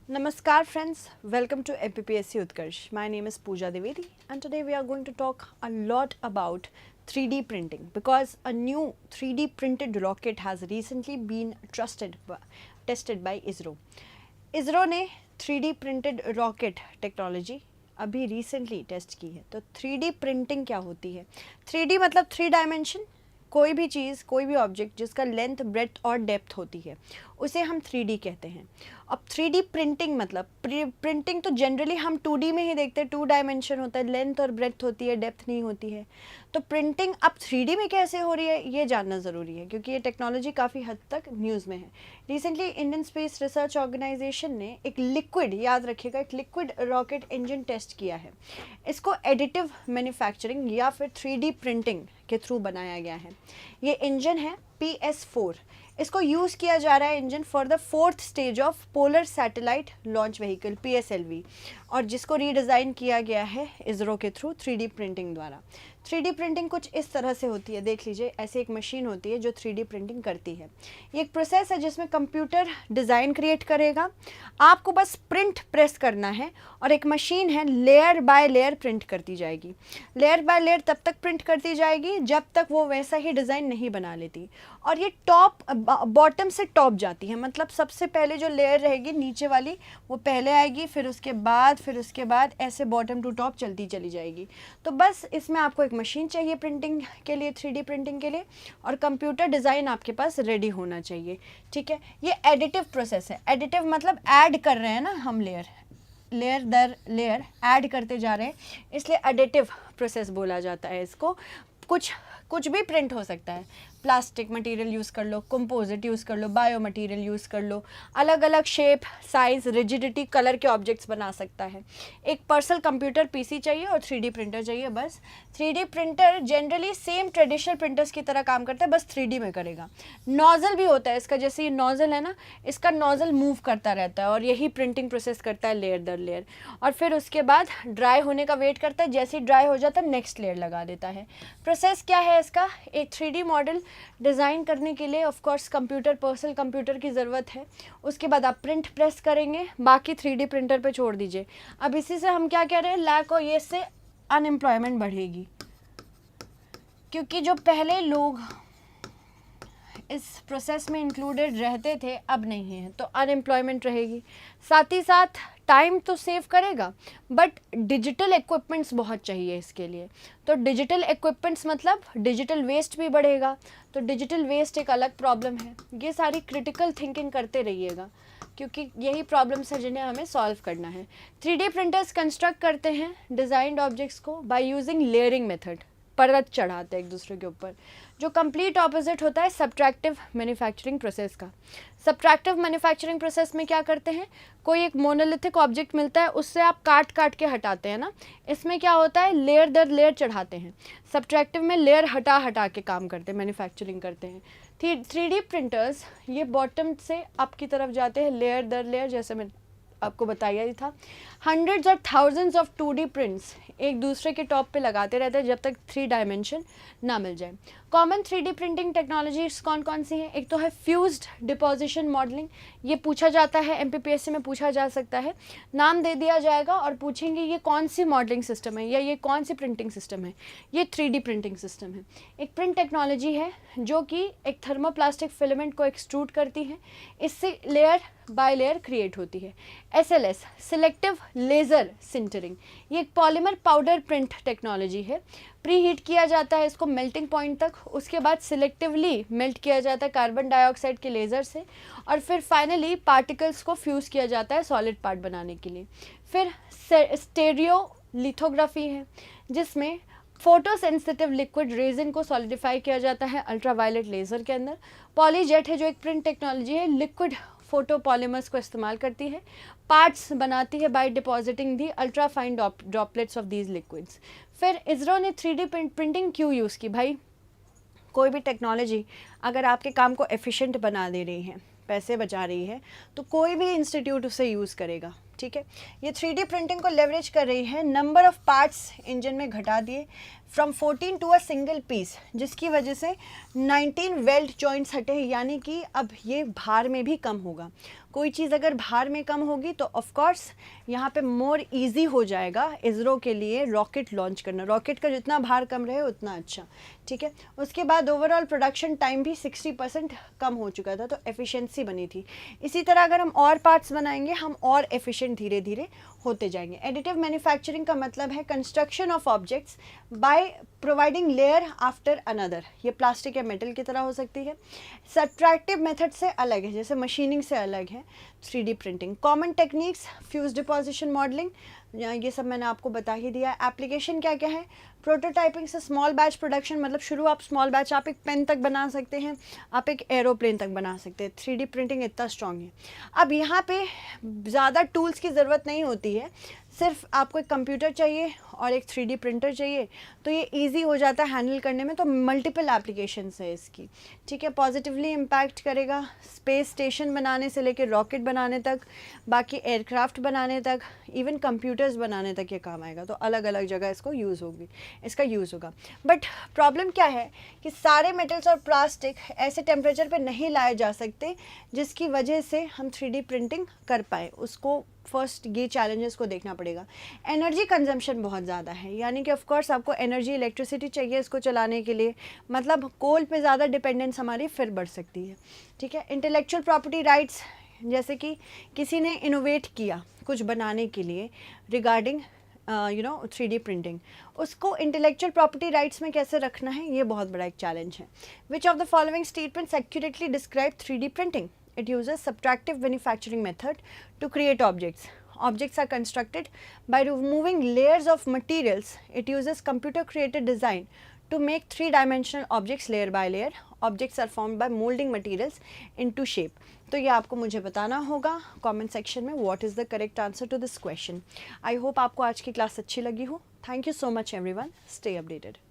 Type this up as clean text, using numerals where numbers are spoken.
Namaskar friends, welcome to MPPSC Utkarsh. My name is Pooja Devedi and today we are going to talk a lot about 3D printing because a new 3D printed rocket has recently been tested by ISRO. ISRO ने 3D printed rocket technology अभी recently test की है. तो 3D printing क्या होती है? 3D मतलब 3 dimension, कोई भी चीज़, कोई भी ऑब्जेक्ट जिसका लेंथ, ब्रेड्थ और डेप्थ होती है उसे हम 3D कहते हैं. अब 3D प्रिंटिंग मतलब प्रिंटिंग तो जनरली हम 2D में ही देखते हैं, 2 डायमेंशन होता है, लेंथ और ब्रेड्थ होती है, डेप्थ नहीं होती है. तो प्रिंटिंग अब 3D में कैसे हो रही है ये जानना ज़रूरी है क्योंकि ये टेक्नोलॉजी काफ़ी हद तक न्यूज़ में है. Recently Indian space research organisation ने एक लिक्विड, याद रखिएगा, एक लिक्विड रॉकेट इंजन टेस्ट किया है. इसको एडिटिव मैन्युफैक्चरिंग या फिर 3D प्रिंटिंग के थ्रू बनाया गया है. ये इंजन है PS4. इसको यूज़ किया जा रहा है engine for the 4th stage of polar satellite launch vehicle PSLV और जिसको रीडिज़ाइन किया गया है इसरो के थ्रू 3D प्रिंटिंग द्वारा. 3D प्रिंटिंग कुछ इस तरह से होती है, देख लीजिए. ऐसे एक मशीन होती है जो 3D प्रिंटिंग करती है. ये एक प्रोसेस है जिसमें कंप्यूटर डिज़ाइन क्रिएट करेगा, आपको बस प्रिंट प्रेस करना है और एक मशीन है लेयर बाय लेयर प्रिंट करती जाएगी. लेयर बाय लेयर तब तक प्रिंट करती जाएगी जब तक वो वैसा ही डिज़ाइन नहीं बना लेती. और ये टॉप बॉटम से टॉप जाती है, मतलब सबसे पहले जो लेयर रहेगी नीचे वाली वो पहले आएगी, फिर उसके बाद ऐसे बॉटम टू टॉप चलती चली जाएगी. तो बस इसमें आपको एक मशीन चाहिए प्रिंटिंग के लिए, 3D प्रिंटिंग के लिए, और कंप्यूटर डिज़ाइन आपके पास रेडी होना चाहिए. ठीक है, ये एडिटिव प्रोसेस है. एडिटिव मतलब ऐड कर रहे हैं ना हम, लेयर दर लेयर ऐड करते जा रहे हैं, इसलिए एडिटिव प्रोसेस बोला जाता है इसको. कुछ भी प्रिंट हो सकता है. प्लास्टिक मटेरियल यूज़ कर लो, कंपोजिट यूज़ कर लो, बायो मटेरियल यूज़ कर लो, अलग अलग शेप, साइज़, रिजिडिटी, कलर के ऑब्जेक्ट्स बना सकता है. एक पर्सनल कंप्यूटर PC चाहिए और 3D प्रिंटर चाहिए बस. 3D printer generally same traditional printers की तरह काम करता है, बस 3D में करेगा. नोज़ल भी होता है इसका, जैसे ये नोज़ल है ना, इसका नोज़ल मूव करता रहता है और यही प्रिंटिंग प्रोसेस करता है लेयर दर लेयर. और फिर उसके बाद ड्राई होने का वेट करता है, जैसे ही ड्राई हो जाता है नेक्स्ट लेयर लगा देता है. प्रोसेस क्या है इसका? एक 3D मॉडल डिज़ाइन करने के लिए ऑफ कोर्स पर्सनल कंप्यूटर की ज़रूरत है. उसके बाद आप प्रिंट प्रेस करेंगे, बाकी 3D प्रिंटर पे छोड़ दीजिए. अब इसी से हम क्या कह रहे हैं, लैक और ये से अनएम्प्लॉयमेंट बढ़ेगी क्योंकि जो पहले लोग इस प्रोसेस में इंक्लूडेड रहते थे अब नहीं है, तो अनएम्प्लॉयमेंट रहेगी. साथ ही साथ टाइम तो सेव करेगा, बट डिजिटल इक्विपमेंट्स बहुत चाहिए इसके लिए. तो डिजिटल इक्विपमेंट्स मतलब डिजिटल वेस्ट भी बढ़ेगा. तो डिजिटल वेस्ट एक अलग प्रॉब्लम है. ये सारी क्रिटिकल थिंकिंग करते रहिएगा क्योंकि यही प्रॉब्लम्स है जिन्हें हमें सॉल्व करना है. 3D प्रिंटर्स कंस्ट्रक्ट करते हैं डिज़ाइंड ऑब्जेक्ट्स को बाय यूजिंग लेयरिंग मेथड. परत चढ़ाते हैं एक दूसरे के ऊपर, जो कंप्लीट ऑपोजिट होता है सब्ट्रैक्टिव मैन्युफैक्चरिंग प्रोसेस का. सब्ट्रैक्टिव मैन्युफैक्चरिंग प्रोसेस में क्या करते हैं, कोई एक मोनोलिथिक ऑब्जेक्ट मिलता है, उससे आप काट के हटाते हैं ना. इसमें क्या होता है, लेयर दर लेयर चढ़ाते हैं. सब्ट्रैक्टिव में लेयर हटा के काम करते हैं, मैन्युफैक्चरिंग करते हैं. 3D प्रिंटर्स ये बॉटम से अप की तरफ जाते हैं लेयर दर लेयर, जैसे मैं आपको बताया ही था. हंड्रेड्स और थाउजेंड्स ऑफ 2D प्रिंट्स एक दूसरे के टॉप पे लगाते रहते हैं जब तक 3 डायमेंशन ना मिल जाए. कॉमन 3D प्रिंटिंग टेक्नोलॉजीज कौन सी हैं? एक तो है फ्यूज्ड डिपोजिशन मॉडलिंग. ये पूछा जाता है, MPPSC में पूछा जा सकता है. नाम दे दिया जाएगा और पूछेंगे ये कौन सी मॉडलिंग सिस्टम है या ये कौन सी प्रिंटिंग सिस्टम है. ये 3D प्रिंटिंग सिस्टम है. एक प्रिंट टेक्नोलॉजी है जो कि एक थर्मोप्लास्टिक फिलामेंट को एक्सट्रूड करती है, इससे लेयर बाय लेयर क्रिएट होती है. SLS सिलेक्टिव लेज़र सिंटरिंग, ये एक पॉलीमर पाउडर प्रिंट टेक्नोलॉजी है. प्री हीट किया जाता है इसको मेल्टिंग पॉइंट तक, उसके बाद सिलेक्टिवली मेल्ट किया जाता है कार्बन डाइऑक्साइड के लेज़र से, और फिर फाइनली पार्टिकल्स को फ्यूज़ किया जाता है सॉलिड पार्ट बनाने के लिए. फिर स्टेरियो लिथोग्राफी है जिसमें फोटो सेंसिटिव लिक्विड रेजिन को सॉलिडिफाई किया जाता है अल्ट्रावायलेट लेज़र के अंदर. पॉलीजेट है जो एक प्रिंट टेक्नोलॉजी है, लिक्विड फोटो पॉलीमर्स को इस्तेमाल करती है, पार्ट्स बनाती है by depositing the ultra fine droplets of these liquids. फिर इसरो ने 3D प्रिंटिंग क्यों यूज़ की भाई? कोई भी टेक्नोलॉजी अगर आपके काम को एफिशिएंट बना दे रही है, पैसे बचा रही है, तो कोई भी इंस्टीट्यूट उसे यूज़ करेगा. ठीक है। ये 3D प्रिंटिंग को लेवरेज कर रही है, नंबर ऑफ पार्ट्स इंजन में घटा दिए from 14 to a single piece, जिसकी वजह से 19 वेल्ड जॉइंट्स हटे, यानी कि अब ये भार में भी कम होगा। कोई चीज़ अगर भार में कम होगी तो ऑफ कोर्स यहाँ पे मोर इजी हो जाएगा इसरो के लिए रॉकेट लॉन्च करना। रॉकेट का जितना भार कम रहे उतना अच्छा, ठीक है। उसके बाद ओवरऑल प्रोडक्शन टाइम भी 60% कम हो चुका था, तो एफिशिएंसी बनी थी। इसी तरह अगर हम और पार्ट्स बनाएंगे हम और एफिशिएंट धीरे धीरे होते जाएंगे। एडिटिव मैन्युफैक्चरिंग का मतलब है construction of objects by providing layer after another. ये प्लास्टिक या मेटल की तरह हो सकती है। सब्ट्रैक्टिव मेथड से अलग है, जैसे मशीनिंग से अलग है 3D printing. Common techniques fuse deposition modelling, ये सब मैंने आपको बता ही दिया। एप्लीकेशन क्या क्या है, प्रोटोटाइपिंग से स्मॉल बैच प्रोडक्शन, मतलब शुरू आप स्मॉल बैच, आप एक पेन तक बना सकते हैं, आप एक एरोप्लेन तक बना सकते हैं। 3D प्रिंटिंग इतना स्ट्रॉन्ग है। अब यहाँ पे ज़्यादा टूल्स की ज़रूरत नहीं होती है, सिर्फ आपको एक कंप्यूटर चाहिए और एक 3D प्रिंटर चाहिए, तो ये इजी हो जाता है हैंडल करने में। तो मल्टीपल एप्लीकेशंस है इसकी, ठीक है। पॉजिटिवली इम्पैक्ट करेगा स्पेस स्टेशन बनाने से लेकर रॉकेट बनाने तक, बाकी एयरक्राफ्ट बनाने तक, इवन कंप्यूटर्स बनाने तक ये काम आएगा। तो अलग अलग जगह इसका यूज़ होगा। बट प्रॉब्लम क्या है कि सारे मेटल्स और प्लास्टिक ऐसे टेम्परेचर पे नहीं लाए जा सकते जिसकी वजह से हम 3D प्रिंटिंग कर पाए। उसको फर्स्ट ये चैलेंजेस को देखना पड़ेगा। एनर्जी कंजम्पशन बहुत ज़्यादा है, यानी कि ऑफ कोर्स आपको एनर्जी, इलेक्ट्रिसिटी चाहिए इसको चलाने के लिए, मतलब कोल पे ज़्यादा डिपेंडेंस हमारी फिर बढ़ सकती है, ठीक है। इंटेलेक्चुअल प्रॉपर्टी राइट्स, जैसे कि किसी ने इनोवेट किया कुछ बनाने के लिए रिगार्डिंग 3D प्रिंटिंग, उसको इंटेलेक्चुअल प्रॉपर्टी राइट्स में कैसे रखना है, ये बहुत बड़ा एक चैलेंज है। Which of the following statements accurately describe 3D printing? It uses subtractive manufacturing method to create objects. Objects are constructed by removing layers of materials. It uses computer created design to make three-dimensional objects layer by layer. Objects are formed by molding materials into shape. तो ये आपको मुझे बताना होगा comment section में what is the correct answer to this question. I hope आपको आज की क्लास अच्छी लगी हो. Thank you so much everyone. Stay updated.